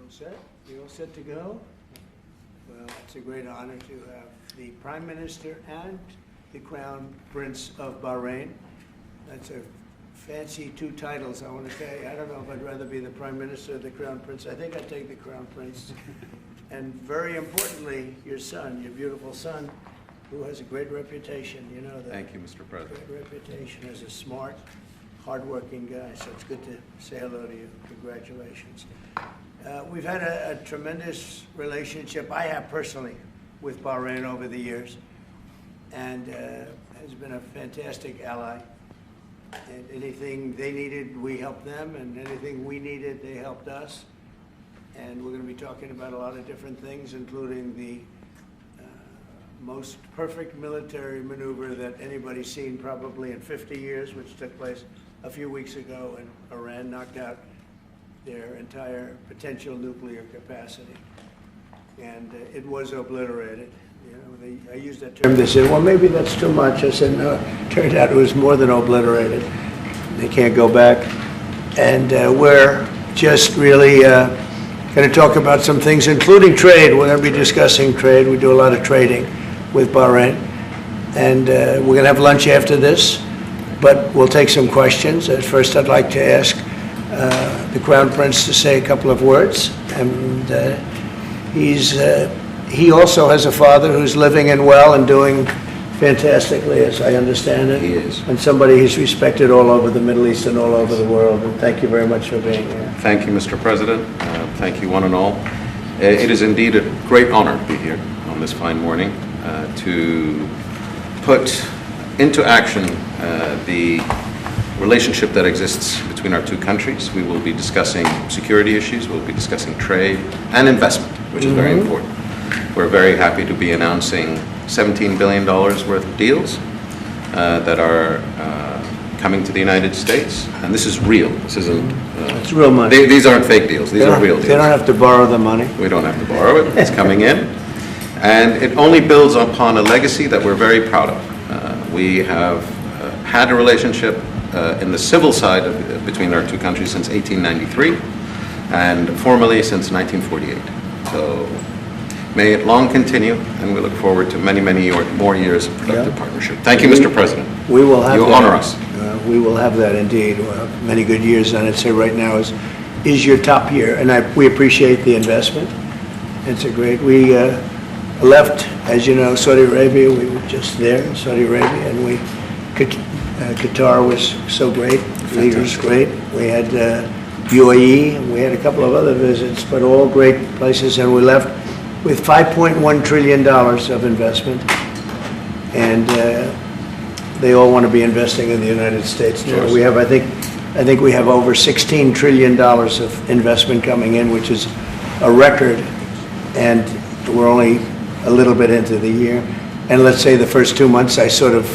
all set? You all set to go? Well, it's a great honor to have the Prime Minister and the Crown Prince of Bahrain. That's a fancy two titles, I want to say. I don't know if I'd rather be the Prime Minister or the Crown Prince. I think I'd take the Crown Prince. And very importantly, your son, your beautiful son, who has a great reputation, you know that. Thank you, Mr. President. Great reputation as a smart, hardworking guy, so it's good to say hello to you. Congratulations. We've had a tremendous relationship, I have personally, with Bahrain over the years, and has been a fantastic ally. And anything they needed, we helped them, and anything we needed, they helped us. And we're going to be talking about a lot of different things, including the most perfect military maneuver that anybody's seen probably in 50 years, which took place a few weeks ago, and Iran knocked out their entire potential nuclear capacity. And it was obliterated. You know, I used that term. They said, well, maybe that's too much. I said, no, it turned out it was more than obliterated. They can't go back. And we're just really going to talk about some things, including trade. We're going to be discussing trade. We do a lot of trading with Bahrain. And we're going to have lunch after this, but we'll take some questions. At first, I'd like to ask the Crown Prince to say a couple of words. And he also has a father who's living and well and doing fantastically, as I understand it. He is. And somebody who's respected all over the Middle East and all over the world. And thank you very much for being here. Thank you, Mr. President. Thank you, one and all. It is indeed a great honor to be here on this fine morning to put into action the relationship that exists between our two countries. We will be discussing security issues, we'll be discussing trade and investment, which is very important. We're very happy to be announcing $17 billion worth of deals that are coming to the United States. And this is real. This isn't... it's real money. These aren't fake deals. These are real deals. They don't have to borrow the money. We don't have to borrow it. It's coming in. And it only builds upon a legacy that we're very proud of. We have had a relationship in the civil side between our two countries since 1893 and formally since 1948. So may it long continue, and we look forward to many, many more years of productive partnership. Thank you, Mr. President. We will have you that. Honor us. We will have that indeed. We'll have many good years, and I'd say right now is your top year, and we appreciate the investment. It's a great. We left, as you know, Saudi Arabia. We were just there in Saudi Arabia, and Qatar was so great. Leaders great. We had UAE, and we had a couple of other visits, but all great places, and we left with $5.1 trillion of investment, and they all want to be investing in the United States now. We have, I think we have over $16 trillion of investment coming in, which is a record, and we're only a little bit into the year. And let's say the first 2 months I sort of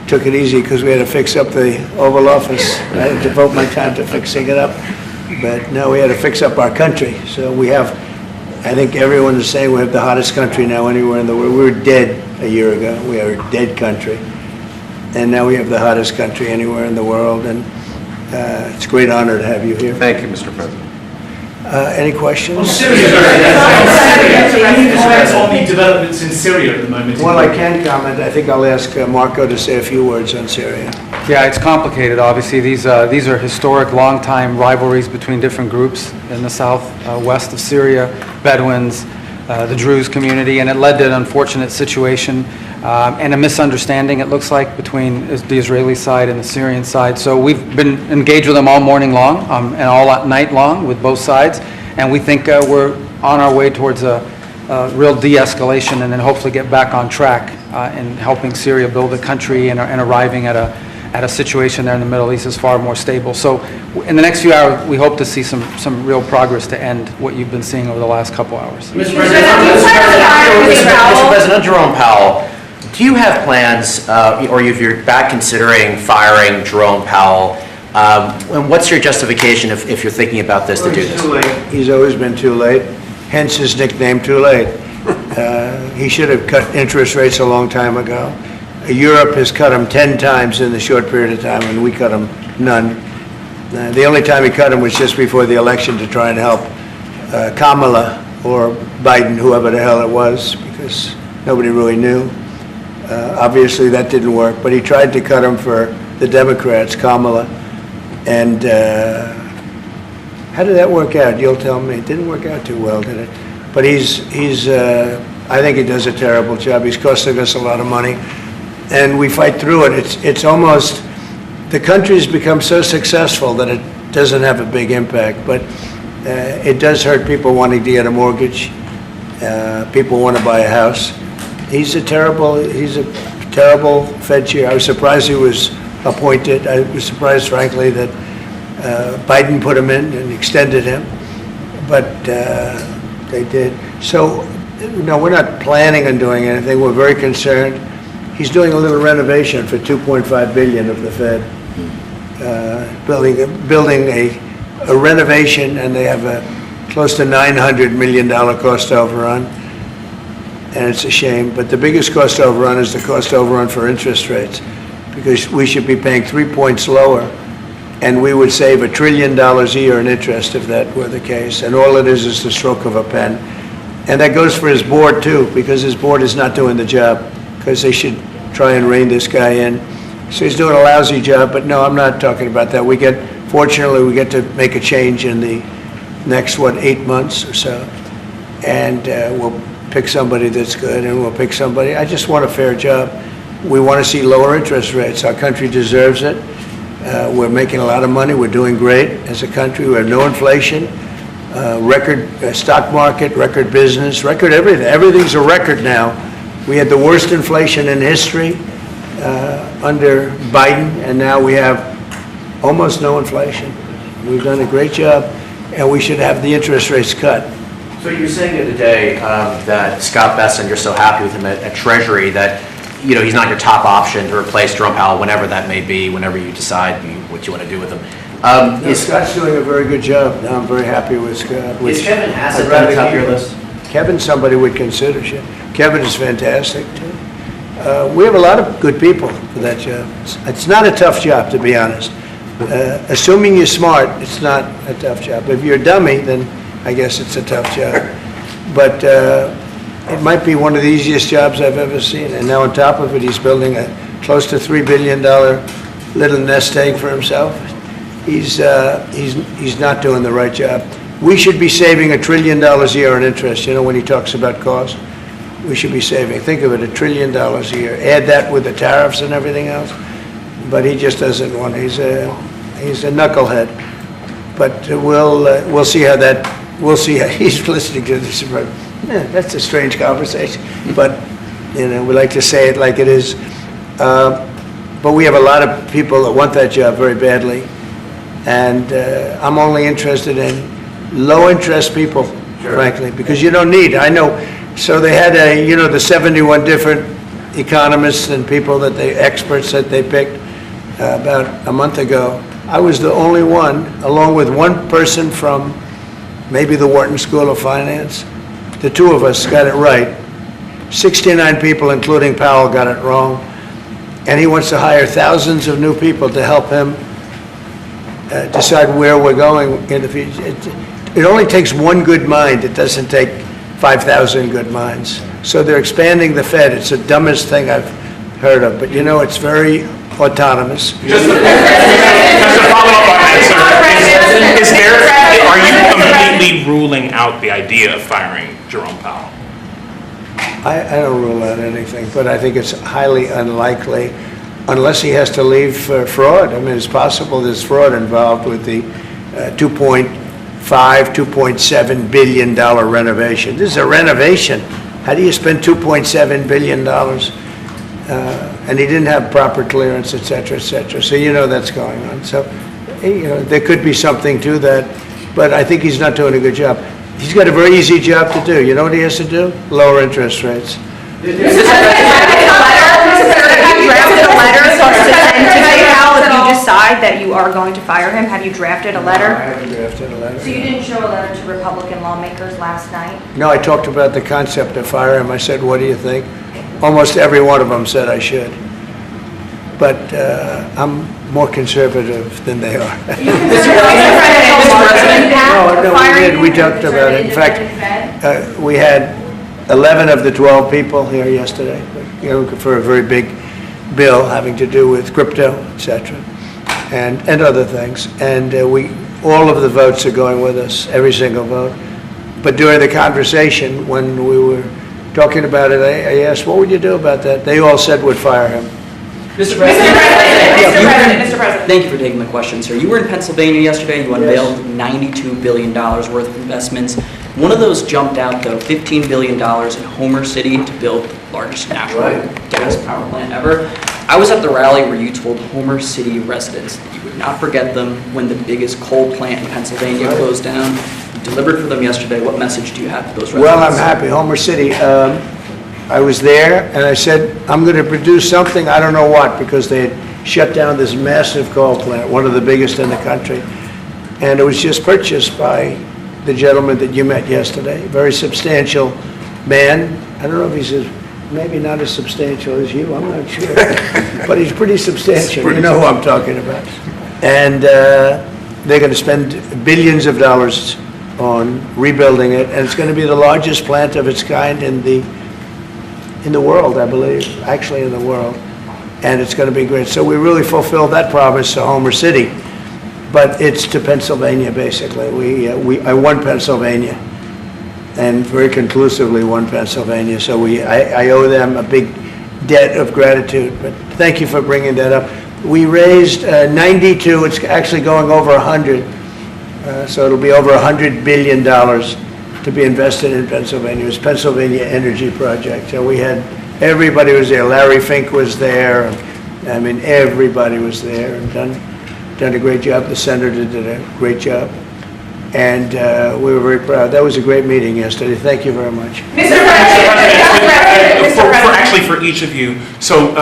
took it easy because we had to fix up the Oval Office. I had to devote my time to fixing it up, but now we had to fix up our country. So we have, I think everyone is saying we have the hottest country now anywhere in the world. We were dead a year ago. We are a dead country. And now we have the hottest country anywhere in the world. And it's a great honor to have you here. Thank you, Mr. President. Any questions? On Syria, any comments on the developments in Syria at the moment? Well, I can comment. I think I'll ask Marco to say a few words on Syria. Yeah, it's complicated, obviously. These are historic, long-time rivalries between different groups in the southwest of Syria, Bedouins, the Druze community, and it led to an unfortunate situation and a misunderstanding, it looks like, between the Israeli side and the Syrian side. So we've been engaged with them all morning long and all night long with both sides, and we think we're on our way towards a real de-escalation and then hopefully get back on track in helping Syria build a country and arriving at a situation there in the Middle East is far more stable. So in the next few hours, we hope to see some real progress to end what you've been seeing over the last couple hours. Mr. President, Jerome Powell, do you have plans, or if you're back considering firing Jerome Powell, and what's your justification if you're thinking about this to do this? Too late. He's always been too late, hence his nickname, Too Late. He should have cut interest rates a long time ago. Europe has cut them 10 times in the short period of time, and we cut them none. The only time he cut them was just before the election to try and help Kamala or Biden, whoever the hell it was, because nobody really knew. Obviously, that didn't work, but he tried to cut him for the Democrats, Kamala. And how did that work out? You'll tell me. It didn't work out too well, did it? But I think he does a terrible job. He's costing us a lot of money, and we fight through it. It's almost, the country's become so successful that it doesn't have a big impact, but it does hurt people wanting to get a mortgage. People want to buy a house. He's a terrible Fed chair. I was surprised he was appointed. I was surprised, frankly, that Biden put him in and extended him, but they did. So, no, we're not planning on doing anything. We're very concerned. He's doing a little renovation for $2.5 billion of the Fed, building a renovation, and they have a close to $900 million cost overrun, and it's a shame. But the biggest cost overrun is the cost overrun for interest rates, because we should be paying 3 points lower, and we would save $1 trillion a year in interest if that were the case. And all it is the stroke of a pen. And that goes for his board too, because his board is not doing the job, because they should try and rein this guy in. So he's doing a lousy job, but no, I'm not talking about that. Fortunately, we get to make a change in the next, 8 months or so. And we'll pick somebody that's good, and we'll pick somebody. I just want a fair job. We want to see lower interest rates. Our country deserves it. We're making a lot of money. We're doing great as a country. We have no inflation, record stock market, record business, record everything. Everything's a record now. We had the worst inflation in history under Biden, and now we have almost no inflation. We've done a great job, and we should have the interest rates cut. So you're saying here today that Scott Bessent, you're so happy with him at Treasury that he's not your top option to replace Jerome Powell whenever that may be, whenever you decide what you want to do with him. Scott's doing a very good job. I'm very happy with Scott. Is Kevin Hassett at the top of your list? Kevin's somebody we'd consider. Kevin is fantastic, too. We have a lot of good people for that job. It's not a tough job, to be honest. Assuming you're smart, it's not a tough job. If you're a dummy, then I guess it's a tough job. But it might be one of the easiest jobs I've ever seen. And now on top of it, he's building a close to $3 billion little nest egg for himself. He's not doing the right job. We should be saving $1 trillion a year in interest. When he talks about cost, we should be saving. Think of it, $1 trillion a year. Add that with the tariffs and everything else. But he just doesn't want. He's a knucklehead. But we'll see how that. We'll see how he's listening to this. That's a strange conversation. But we like to say it like it is. But we have a lot of people that want that job very badly, and I'm only interested in low-interest people, frankly, because you don't need. I know. So they had the 71 different economists and people experts that they picked about a month ago. I was the only one, along with one person from maybe the Wharton School of Finance. The two of us got it right. 69 people, including Powell, got it wrong. And he wants to hire thousands of new people to help him decide where we're going in the future. It only takes one good mind. It doesn't take 5,000 good minds. So they're expanding the Fed. It's the dumbest thing I've heard of. But it's very autonomous. Just to follow up on that, sir, are you completely ruling out the idea of firing Jerome Powell? I don't rule out anything, but I think it's highly unlikely, unless he has to leave for fraud. I mean, it's possible there's fraud involved with the $2.7 billion renovation. This is a renovation. How do you spend $2.7 billion? And he didn't have proper clearance, et cetera, et cetera. So that's going on. So, there could be something to that, but I think he's not doing a good job. He's got a very easy job to do. You know what he has to do? Lower interest rates. Have you drafted a letter to send to Powell if you decide that you are going to fire him? Have you drafted a letter? No, I haven't drafted a letter. So you didn't show a letter to Republican lawmakers last night? No, I talked about the concept of fire him. I said, what do you think? Almost every one of them said I should. But I'm more conservative than they are. Fire did, we talked about it. In fact, we had 11 of the 12 people here yesterday, you know, for a very big bill having to do with crypto, et cetera, and other things. And all of the votes are going with us, every single vote. But during the conversation, when we were talking about it, I asked, what would you do about that? They all said would fire him. Mr. President. Mr. President. Thank you for taking the question, sir. You were in Pennsylvania yesterday. You unveiled $92 billion worth of investments. One of those jumped out, though, $15 billion in Homer City to build the largest natural gas power plant ever. I was at the rally where you told Homer City residents that you would not forget them when the biggest coal plant in Pennsylvania closed down. You delivered for them yesterday. What message do you have to those residents? Well, I'm happy. Homer City, I was there, and I said, I'm going to produce something, I don't know what, because they had shut down this massive coal plant, one of the biggest in the country. And it was just purchased by the gentleman that you met yesterday, very substantial man. I don't know if he's maybe not as substantial as you, I'm not sure. But he's pretty substantial, you know who I'm talking about. And they're going to spend billions of dollars on rebuilding it, and it's going to be the largest plant of its kind in the world, I believe, actually in the world, and it's going to be great. So we really fulfilled that promise to Homer City, but it's to Pennsylvania, basically. I won Pennsylvania, and very conclusively won Pennsylvania, so I owe them a big debt of gratitude, but thank you for bringing that up. We raised 92, it's actually going over 100, so it'll be over $100 billion to be invested in Pennsylvania. It was Pennsylvania Energy Project. So we had, everybody was there. Larry Fink was there. I mean, everybody was there and done a great job. The senator did a great job. And we were very proud. That was a great meeting yesterday. Thank you very much. Mr. President, actually for each of you, so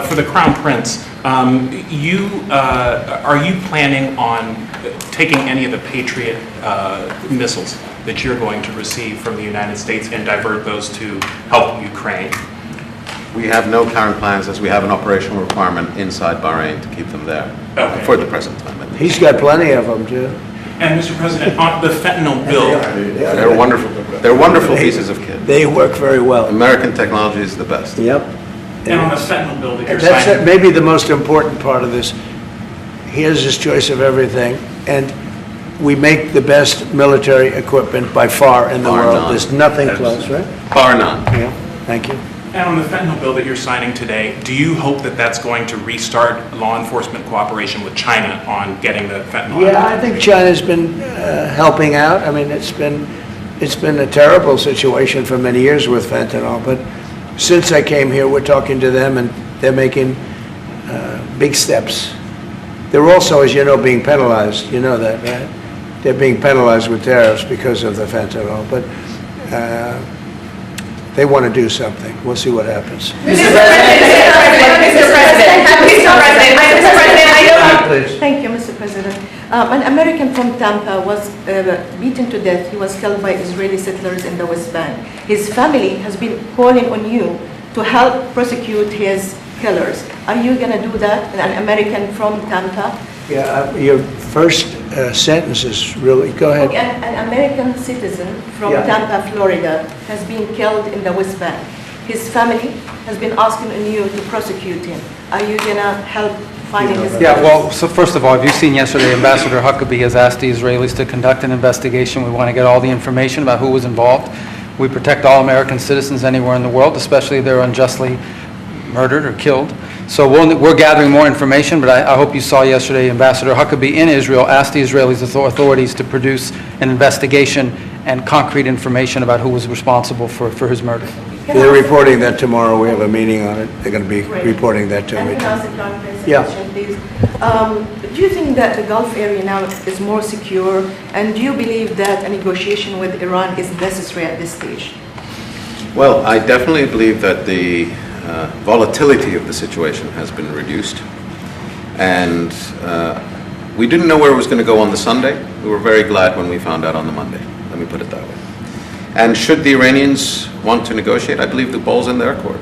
for the Crown Prince, are you planning on taking any of the Patriot missiles that you're going to receive from the United States and divert those to help Ukraine? We have no current plans, as we have an operational requirement inside Bahrain to keep them there for the present time. At least. He's got plenty of them, too. And Mr. President, on the fentanyl bill, They're wonderful. They're wonderful pieces of kit. They work very well. American technology is the best. Yep. and on the fentanyl bill that you're That's signing. maybe the most important part of this. He has his choice of everything, and we make the best military equipment by far in the Bar world. none. There's nothing close, right? Bar none. Yeah, thank you. And on the fentanyl bill that you're signing today, do you hope that that's going to restart law enforcement cooperation with China on getting the fentanyl? Yeah, I think China's been helping out. I mean, it's been a terrible situation for many years with fentanyl, but since I came here, we're talking to them, and they're making big steps. They're also, as you know, being penalized. You know that, right? They're being penalized with tariffs because of the fentanyl, but they want to do something. We'll see what happens. Mr. President, thank you, Mr. President. An American from Tampa was beaten to death. He was killed by Israeli settlers in the West Bank. His family has been calling on you to help prosecute his killers. Are you going to do that? An American from Tampa? Yeah, your first sentence is really, go ahead. Okay, an American citizen from Yeah. Tampa, Florida, has been killed in the West Bank. His family has been asking on you to prosecute him. Are you going to help finding his Yeah, killers? well, so first of all, have you seen yesterday, Ambassador Huckabee has asked the Israelis to conduct an investigation. We want to get all the information about who was involved. We protect all American citizens anywhere in the world, especially if they're unjustly murdered or killed. So we're gathering more information, but I hope you saw yesterday Ambassador Huckabee in Israel asked the Israeli authorities to produce an investigation and concrete information about who was responsible for his murder. They're reporting that tomorrow. We have a meeting on it. They're going to be Great. reporting that to And me. can I ask the Crown Prince a Yeah. question, please? Do you think that the Gulf area now is more secure, and do you believe that a negotiation with Iran is necessary at this stage? Well, I definitely believe that the volatility of the situation has been reduced. And we didn't know where it was going to go on the Sunday. We were very glad when we found out on the Monday. Let me put it that way. And should the Iranians want to negotiate, I believe the ball's in their court.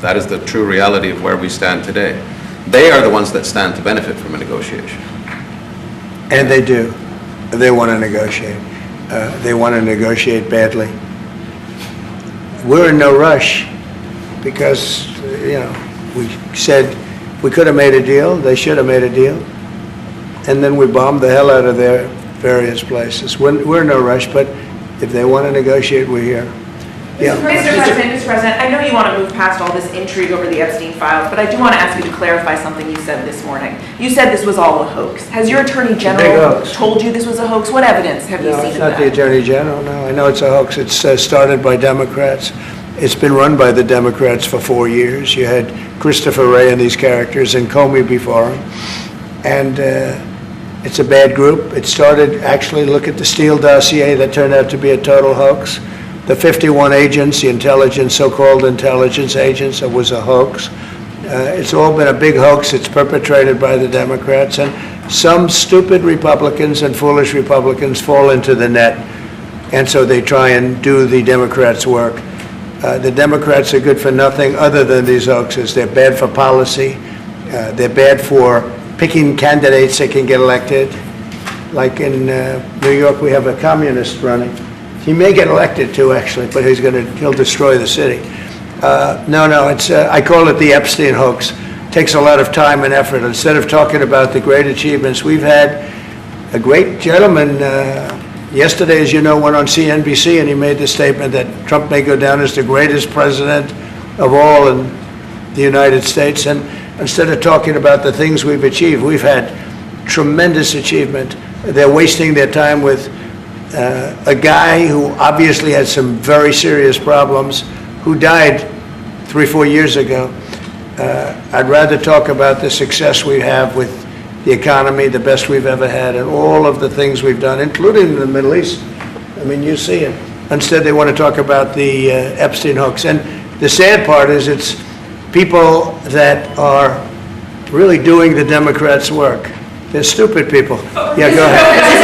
That is the true reality of where we stand today. They are the ones that stand to benefit from a negotiation. And they do. they want to negotiate. They want to negotiate badly. We're in no rush because, we said we could have made a deal, they should have made a deal, and then we bombed the hell out of their various places. We're in no rush, but if they want to negotiate, we're here. Yeah. Mr. President, I know you want to move past all this intrigue over the Epstein files, but I do want to ask you to clarify something you said this morning. You said this was all a hoax. Has your Attorney General told you this was a hoax? What evidence have you seen of that? No, it's not the Attorney General, no. I know it's a hoax. It's started by Democrats. It's been run by the Democrats for 4 years. You had Christopher Wray and these characters and Comey before him. And it's a bad group. It started, actually, look at the Steele dossier that turned out to be a total hoax. The 51 agents, the intelligence, so-called intelligence agents, it was a hoax. It's all been a big hoax. It's perpetrated by the Democrats. And some stupid Republicans and foolish Republicans fall into the net. And so they try and do the Democrats' work. The Democrats are good for nothing other than these hoaxes. They're bad for policy. They're bad for picking candidates that can get elected. Like in New York, we have a communist running. He may get elected too, actually, but he'll destroy the city. No, it's I call it the Epstein hoax. It takes a lot of time and effort. Instead of talking about the great achievements, we've had a great gentleman. Yesterday, as you know, went on CNBC and he made the statement that Trump may go down as the greatest president of all in the United States. And instead of talking about the things we've achieved, we've had tremendous achievement. They're wasting their time with a guy who obviously had some very serious problems, who died 3-4 years ago. I'd rather talk about the success we have with the economy, the best we've ever had, and all of the things we've done, including in the Middle East. I mean, you see it. Instead, they want to talk about the Epstein hoax. And the sad part is it's people that are really doing the Democrats' work. They're stupid people. Yeah, go ahead.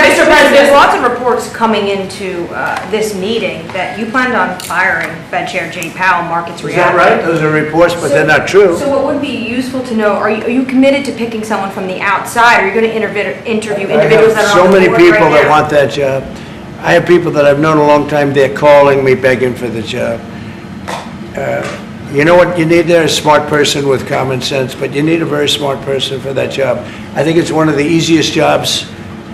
Mr. President, there's lots of reports coming into this meeting that you planned on firing Fed Chair Jay Powell, markets Is that reacted. right? Those are reports, but they're not true. So what would be useful to know, are you committed to picking someone from the outside? Are you going to interview individuals that are so on the many board people right that now? want that job. I have people that I've known a long time, they're calling me, begging for the job. You know what you need there? A smart person with common sense, but you need a very smart person for that job. I think it's one of the easiest jobs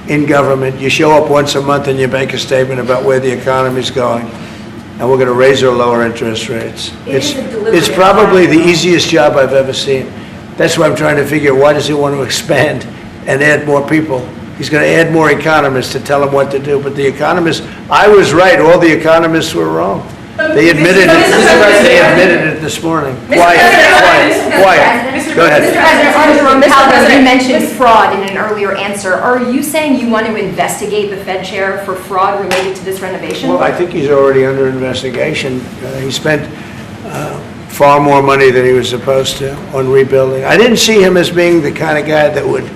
in government. You show up once a month and you make a statement about where the economy's going, and we're going to raise or lower interest rates. It's probably the easiest job I've ever seen. That's why I'm trying to figure, why does he want to expand and add more people? He's going to add more economists to tell him what to do, but the economists, I was right, all the economists were wrong. They admitted it. They admitted it this morning. Quiet. Go ahead. Mr. President, on Jerome Powell, you mentioned fraud in an earlier answer. Are you saying you want to investigate the Fed chair for fraud related to this renovation? Well, I think he's already under investigation. He spent far more money than he was supposed to on rebuilding. I didn't see him as being the kind of guy that would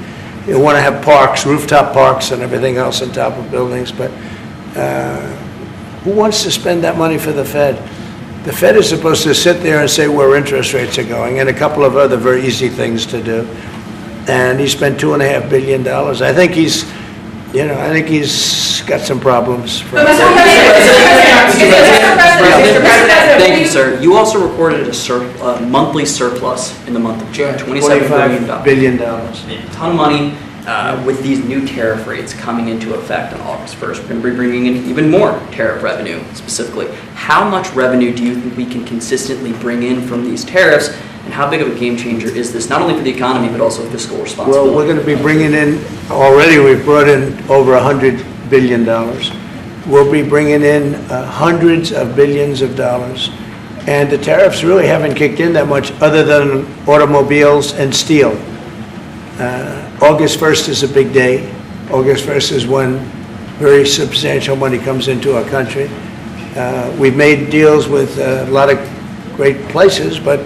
want to have parks, rooftop parks and everything else on top of buildings, but who wants to spend that money for the Fed? The Fed is supposed to sit there and say where interest rates are going and a couple of other very easy things to do. And he spent $2.5 billion. I think he's got some problems. Thank you, sir. You also reported a monthly surplus in the month of June, $27 billion. $25 A ton of money. With these new tariff rates coming into effect on August 1st, we're going to be bringing in even more tariff revenue specifically. How much revenue do you think we can consistently bring in from these tariffs, and how big of a game changer is this, not only for the economy, but also fiscal responsibility? Well, we're going to be bringing in, already we've brought in over $100 billion. We'll be bringing in hundreds of billions of dollars. And the tariffs really haven't kicked in that much other than automobiles and steel. August 1st is a big day. August 1st is when very substantial money comes into our country. We've made deals with a lot of great places, but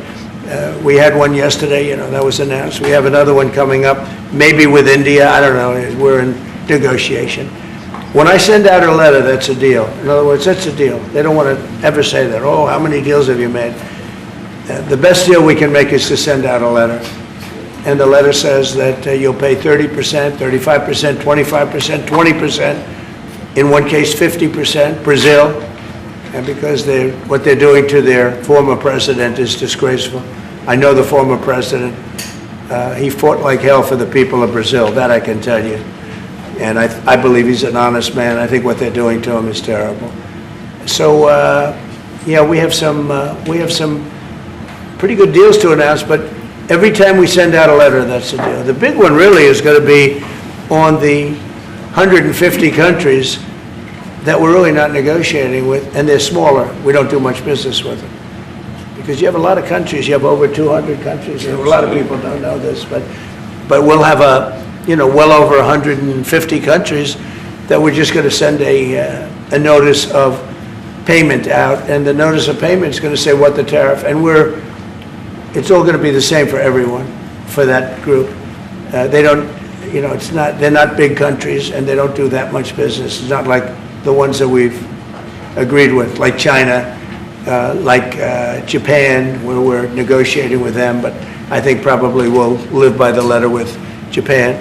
we had one yesterday, that was announced. We have another one coming up, maybe with India, I don't know, we're in negotiation. When I send out a letter, that's a deal. In other words, that's a deal. They don't want to ever say that, oh, how many deals have you made? The best deal we can make is to send out a letter. and the letter says that you'll pay 30%, 35%, 25%, 20%, in one case 50%, Brazil, and because what they're doing to their former president is disgraceful. I know the former president. He fought like hell for the people of Brazil, that I can tell you. And I believe he's an honest man. I think what they're doing to him is terrible. So, yeah, we have some pretty good deals to announce, but every time we send out a letter, that's the deal. The big one really is going to be on the 150 countries that we're really not negotiating with, and they're smaller. We don't do much business with them. Because you have a lot of countries, you have over 200 countries, and a lot of people don't know this, but we'll have well over 150 countries that we're just going to send a notice of payment out, and the notice of payment is going to say what the tariff, and it's all going to be the same for everyone, for that group. They don't, they're not big countries, and they don't do that much business. It's not like the ones that we've agreed with, like China, like Japan, where we're negotiating with them, but I think probably we'll live by the letter with Japan.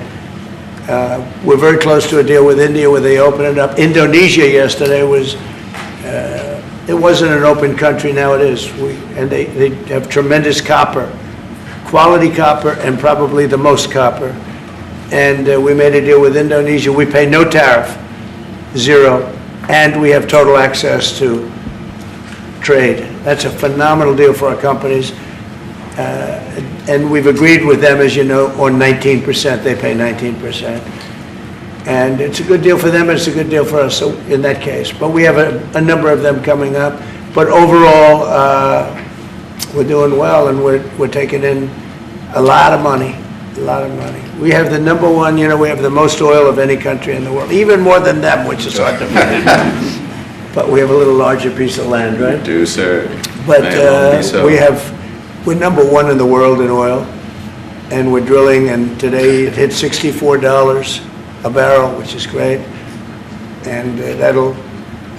We're very close to a deal with India where they open it up. Indonesia yesterday it wasn't an open country, now it is. And they have tremendous copper, quality copper, and probably the most copper. And we made a deal with Indonesia. We pay no tariff, zero, and we have total access to trade. That's a phenomenal deal for our companies. And we've agreed with them, as you know, on 19%. They pay 19%. And it's a good deal for them, and it's a good deal for us, so in that case. But we have a number of them coming up. But overall, we're doing well, and we're taking in a lot of money, a lot of money. We have the number one, we have the most oil of any country in the world, even more than them, which is hard to believe. But we have a little larger piece of land, right? We do, sir. But May it long be so. we're number one in the world in oil, and we're drilling, and today it hit $64 a barrel, which is great, and that'll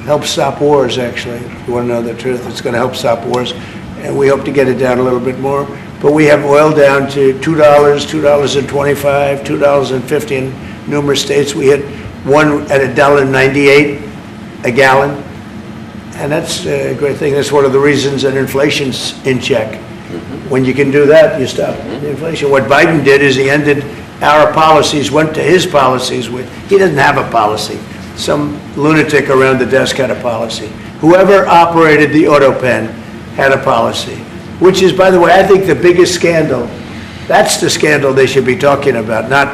help stop wars, actually. If you want to know the truth, it's going to help stop wars, and we hope to get it down a little bit more. But we have oil down to $2, $2.25, $2.50 in numerous states. We hit one at $1.98 a gallon, and that's a great thing. That's one of the reasons that inflation's in check. When you can do that, you stop the inflation. What Biden did is he ended our policies, went to his policies. He doesn't have a policy. Some lunatic around the desk had a policy. Whoever operated the auto pen had a policy, which is, by the way, I think the biggest scandal. That's the scandal they should be talking about, not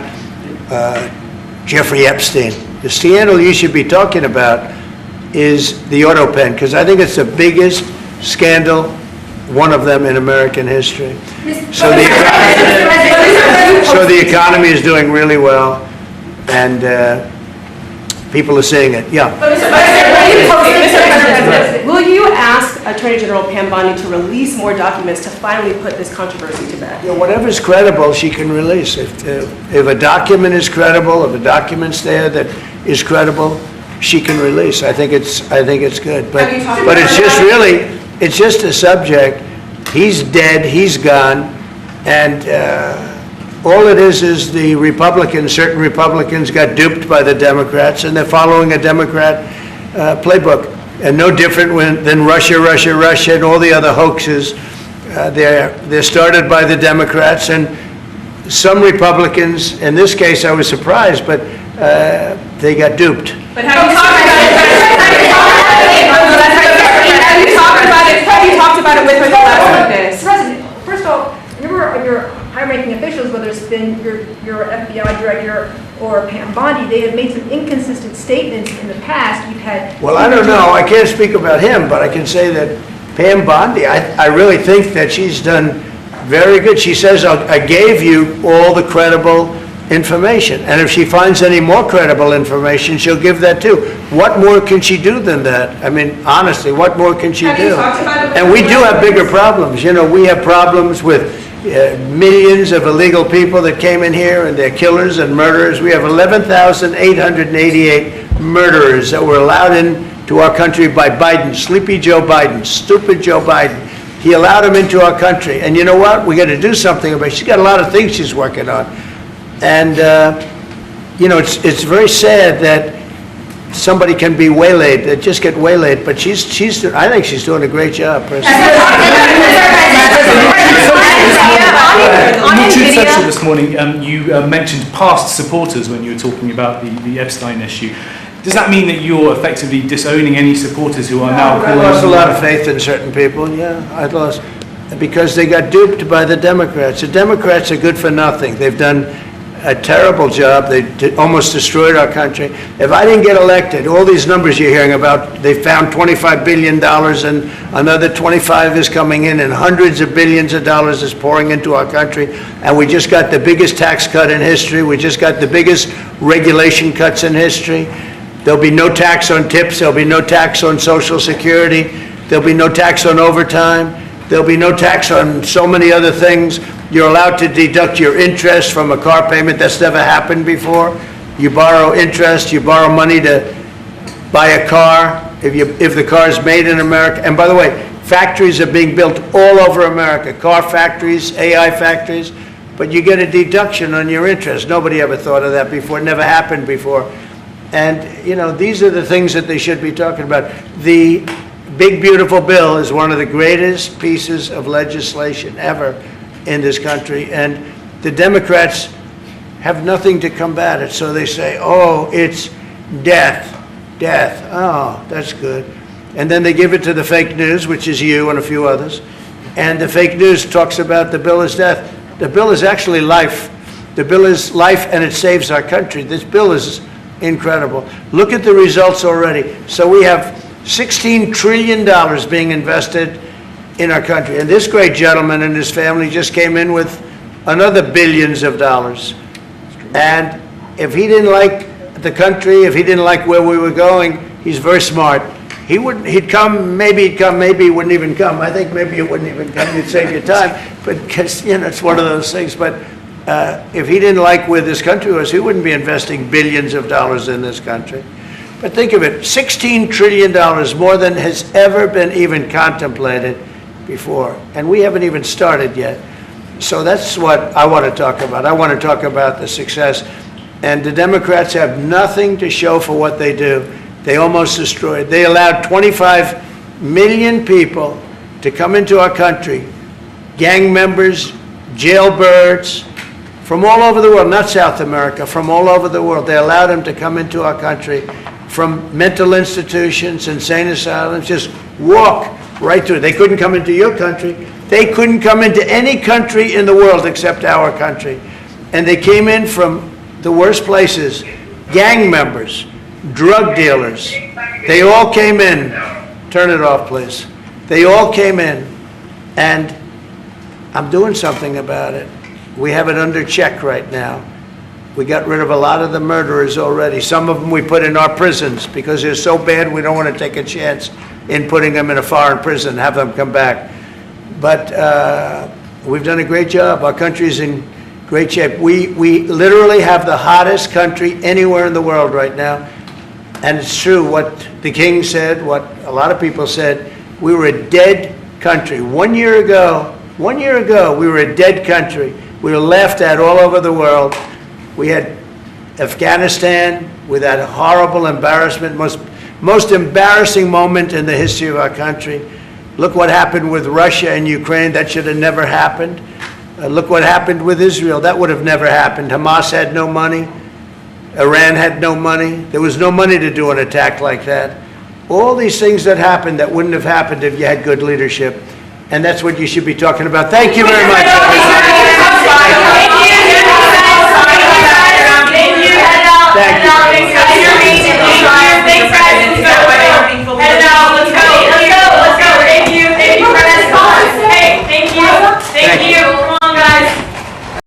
Jeffrey Epstein. The scandal you should be talking about is the auto pen, because I think it's the biggest scandal, one of them in American history. So the economy is doing really well, and people are seeing it. Yeah. Will you ask Attorney General Pam Bondi to release more documents to finally put this controversy to bed? Yeah, whatever's credible, she can release. If a document is credible, if a document's there that is credible, she can release. I think it's good. But it's just a subject. He's dead. He's gone, and all it is the Republicans. Certain Republicans got duped by the Democrats, and they're following a Democrat playbook. And no different than Russia, and all the other hoaxes. They're started by the Democrats, and some Republicans. In this case, I was surprised, but they got duped. But have you talked about it with her last this? President, first of all, a number of your high-ranking officials, whether it's been your FBI director or Pam Bondi, they have made some inconsistent statements in the past. You've had... Well, I don't know. I can't speak about him, but I can say that Pam Bondi, I really think that she's done very good. She says, I gave you all the credible information, and if she finds any more credible information, she'll give that too. What more can she do than that? I mean, honestly, what more can she do? Have you talked about it with and we do have bigger problems. We have problems with millions of illegal people that came in here, and they're killers and murderers. We have 11,888 murderers that were allowed into our country by Biden, sleepy Joe Biden, stupid Joe Biden. He allowed him into our country. And you know what? We got to do something about it. She's got a lot of things she's working on. And, you know, it's very sad that somebody can be waylaid, that just get waylaid, but I think she's doing a great job, personally. In your Truth Social this morning, you mentioned past supporters when you were talking about the Epstein issue. Does that mean that you're effectively disowning any supporters who are now I lost a lot of faith in certain people, yeah, I lost, because they got duped by the Democrats. The Democrats are good for nothing. They've done a terrible job. They almost destroyed our country. If I didn't get elected, all these numbers you're hearing about, they found $25 billion and another 25 is coming in and hundreds of billions of dollars is pouring into our country. And we just got the biggest tax cut in history. We just got the biggest regulation cuts in history. There'll be no tax on tips. There'll be no tax on Social Security. There'll be no tax on overtime. There'll be no tax on so many other things. You're allowed to deduct your interest from a car payment. That's never happened before. You borrow interest, you borrow money to buy a car if the car is made in America. And by the way, factories are being built all over America, car factories, AI factories, but you get a deduction on your interest. Nobody ever thought of that before. It never happened before. And, you know, these are the things that they should be talking about. The Big Beautiful Bill is one of the greatest pieces of legislation ever in this country, and the Democrats have nothing to combat it, so they say, oh, it's death, oh, that's good. And then they give it to the fake news, which is you and a few others, and the fake news talks about the bill is death. The bill is actually life. The bill is life, and it saves our country. This bill is incredible. Look at the results already. So we have $16 trillion being invested in our country. And this great gentleman and his family just came in with another billions of dollars. And if he didn't like the country, if he didn't like where we were going, he's very smart. He'd come, maybe he wouldn't even come. I think maybe he wouldn't even come, you'd save your time. But, because, you know, it's one of those things. But if he didn't like where this country was, he wouldn't be investing billions of dollars in this country. But think of it, $16 trillion, more than has ever been even contemplated before, and we haven't even started yet. So that's what I want to talk about. I want to talk about the success. And the Democrats have nothing to show for what they do. They almost destroyed. They allowed 25 million people to come into our country, gang members, jailbirds, from all over the world, not South America, from all over the world. They allowed them to come into our country from mental institutions, insane asylums, just walk right through. They couldn't come into your country. They couldn't come into any country in the world except our country. And they came in from the worst places, gang members, drug dealers. They all came in. Turn it off, please. They all came in, and I'm doing something about it. We have it under check right now. We got rid of a lot of the murderers already. Some of them we put in our prisons because they're so bad we don't want to take a chance in putting them in a foreign prison, have them come back. But we've done a great job. Our country's in great shape. We literally have the hottest country anywhere in the world right now. And it's true what the king said, what a lot of people said. We were a dead country. 1 year ago, we were a dead country. We were laughed at all over the world. We had Afghanistan with that horrible embarrassment, most embarrassing moment in the history of our country. Look what happened with Russia and Ukraine. That should have never happened. Look what happened with Israel. That would have never happened. Hamas had no money. Iran had no money. There was no money to do an attack like that. All these things that happened that wouldn't have happened if you had good leadership. And that's what you should be talking about. Thank you very much.